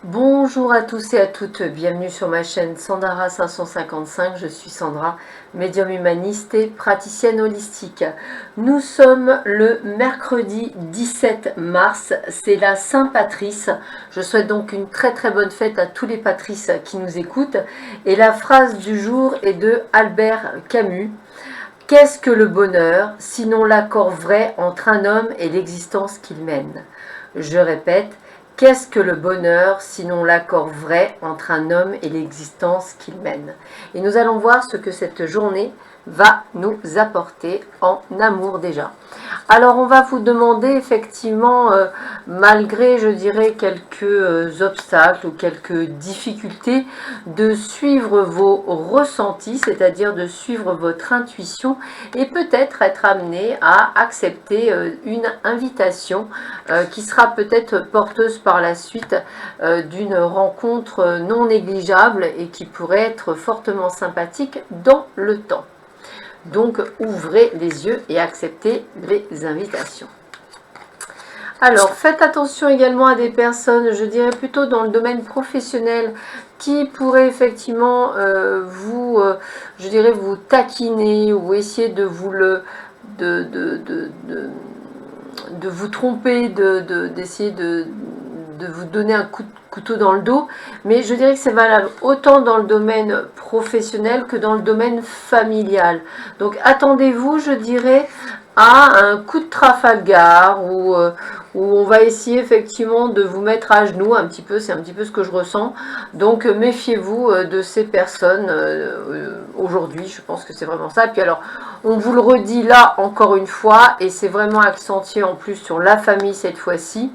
Bonjour à tous et à toutes, bienvenue sur ma chaîne Sandara 555, je suis Sandra, médium humaniste et praticienne holistique. Nous sommes le mercredi 17 mars, c'est la Saint-Patrice. Je souhaite donc une très bonne fête à tous les patrices qui nous écoutent. Et la phrase du jour est de Albert Camus. Qu'est-ce que le bonheur, sinon l'accord vrai entre un homme et l'existence qu'il mène? Je répète, qu'est-ce que le bonheur, sinon l'accord vrai entre un homme et l'existence qu'il mène? Et nous allons voir ce que cette journée va nous apporter en amour déjà. Alors on va vous demander effectivement, malgré je dirais quelques obstacles ou quelques difficultés, de suivre vos ressentis, c'est-à-dire de suivre votre intuition et peut-être être amené à accepter une invitation qui sera peut-être porteuse par la suite d'une rencontre non négligeable et qui pourrait être fortement sympathique dans le temps. Donc, ouvrez les yeux et acceptez les invitations. Alors, faites attention également à des personnes, je dirais plutôt dans le domaine professionnel, qui pourraient effectivement je dirais vous taquiner ou essayer de vous de vous tromper, d'essayer de vous donner un coup de couteau dans le dos, mais je dirais que c'est valable autant dans le domaine professionnel que dans le domaine familial. Donc attendez-vous, je dirais, à un coup de Trafalgar où on va essayer effectivement de vous mettre à genoux un petit peu, c'est un petit peu ce que je ressens. Donc méfiez-vous de ces personnes aujourd'hui, je pense que c'est vraiment ça. Et puis alors, on vous le redit là encore une fois, et c'est vraiment accentué en plus sur la famille cette fois-ci,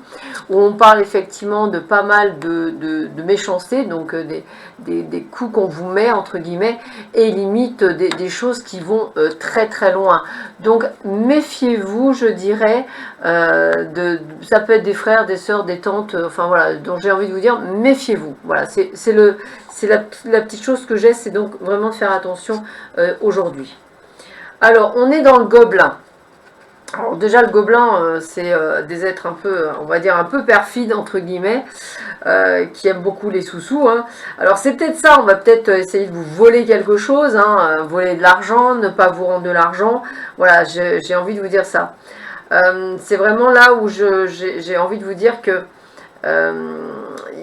où on parle effectivement de pas mal de méchanceté, donc des coups qu'on vous met entre guillemets, et limite des choses qui vont très loin. Donc méfiez-vous, je dirais, ça peut être des frères, des sœurs, des tantes, enfin voilà, donc j'ai envie de vous dire, méfiez-vous. Voilà, c'est la petite chose que j'ai, c'est donc vraiment de faire attention aujourd'hui. Alors, on est dans le gobelin. Alors déjà le gobelin, c'est des êtres un peu, on va dire un peu perfides entre guillemets, qui aiment beaucoup les sous-sous. Hein. Alors c'est peut-être ça, on va peut-être essayer de vous voler quelque chose, hein, voler de l'argent, ne pas vous rendre de l'argent. Voilà, j'ai envie de vous dire ça. C'est vraiment là où j'ai envie de vous dire que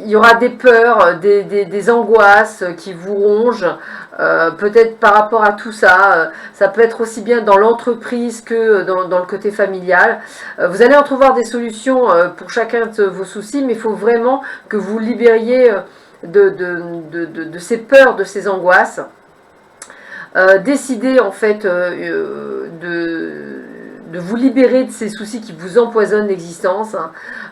il y aura des peurs, des angoisses qui vous rongent, peut-être par rapport à tout ça. Ça peut être aussi bien dans l'entreprise que dans le côté familial. Vous allez entrevoir des solutions pour chacun de vos soucis, mais il faut vraiment que vous libériez de ces peurs, de ces angoisses. Décidez en fait de vous libérer de ces soucis qui vous empoisonnent l'existence.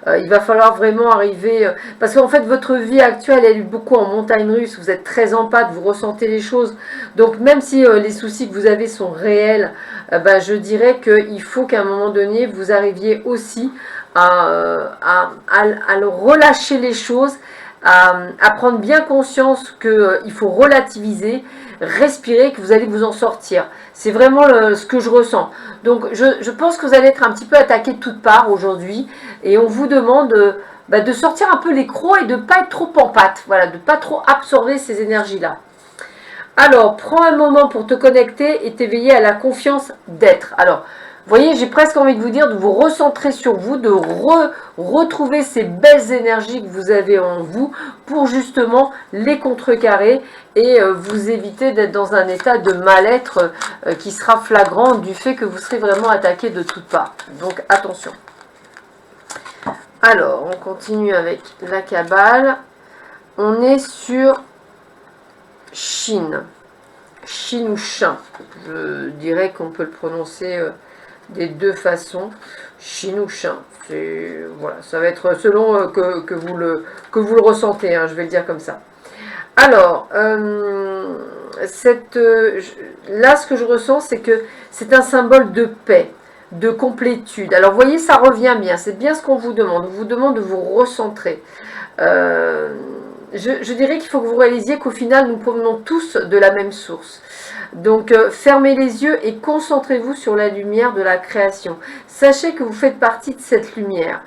Il va falloir vraiment arriver, parce qu'en fait votre vie actuelle elle est beaucoup en montagne russe, vous êtes très en pâte, vous ressentez les choses, donc même si les soucis que vous avez sont réels, je dirais qu'il faut qu'à un moment donné vous arriviez aussi à relâcher les choses, à prendre bien conscience qu'il faut relativiser, respirer, que vous allez vous en sortir. C'est vraiment ce que je ressens. Donc je pense que vous allez être un petit peu attaqué de toutes parts aujourd'hui, et on vous demande de sortir un peu les crocs et de ne pas être trop en pâte, voilà, de ne pas trop absorber ces énergies-là. Alors, prends un moment pour te connecter et t'éveiller à la confiance d'être. Alors, vous voyez, j'ai presque envie de vous dire de vous recentrer sur vous, de retrouver ces belles énergies que vous avez en vous pour justement les contrecarrer et vous éviter d'être dans un état de mal-être qui sera flagrant du fait que vous serez vraiment attaqué de toutes parts. Donc, attention. Alors, on continue avec la Kabbale. On est sur Chine. Chine ou Chin. Je dirais qu'on peut le prononcer des deux façons. Chine ou Chin. Voilà, ça va être selon que vous le ressentez, hein, je vais le dire comme ça. Alors, là, ce que je ressens, c'est que c'est un symbole de paix, de complétude. Alors, vous voyez, ça revient bien. C'est bien ce qu'on vous demande. On vous demande de vous recentrer. Je dirais qu'il faut que vous réalisiez qu'au final, nous provenons tous de la même source. Donc fermez les yeux et concentrez-vous sur la lumière de la création. Sachez que vous faites partie de cette lumière.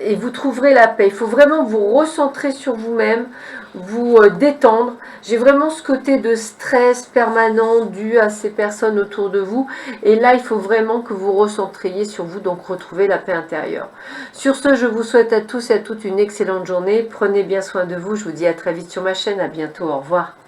Et vous trouverez la paix. Il faut vraiment vous recentrer sur vous-même, vous détendre. J'ai vraiment ce côté de stress permanent dû à ces personnes autour de vous. Et là, il faut vraiment que vous recentriez sur vous, donc retrouver la paix intérieure. Sur ce, je vous souhaite à tous et à toutes une excellente journée. Prenez bien soin de vous. Je vous dis à très vite sur ma chaîne. À bientôt. Au revoir.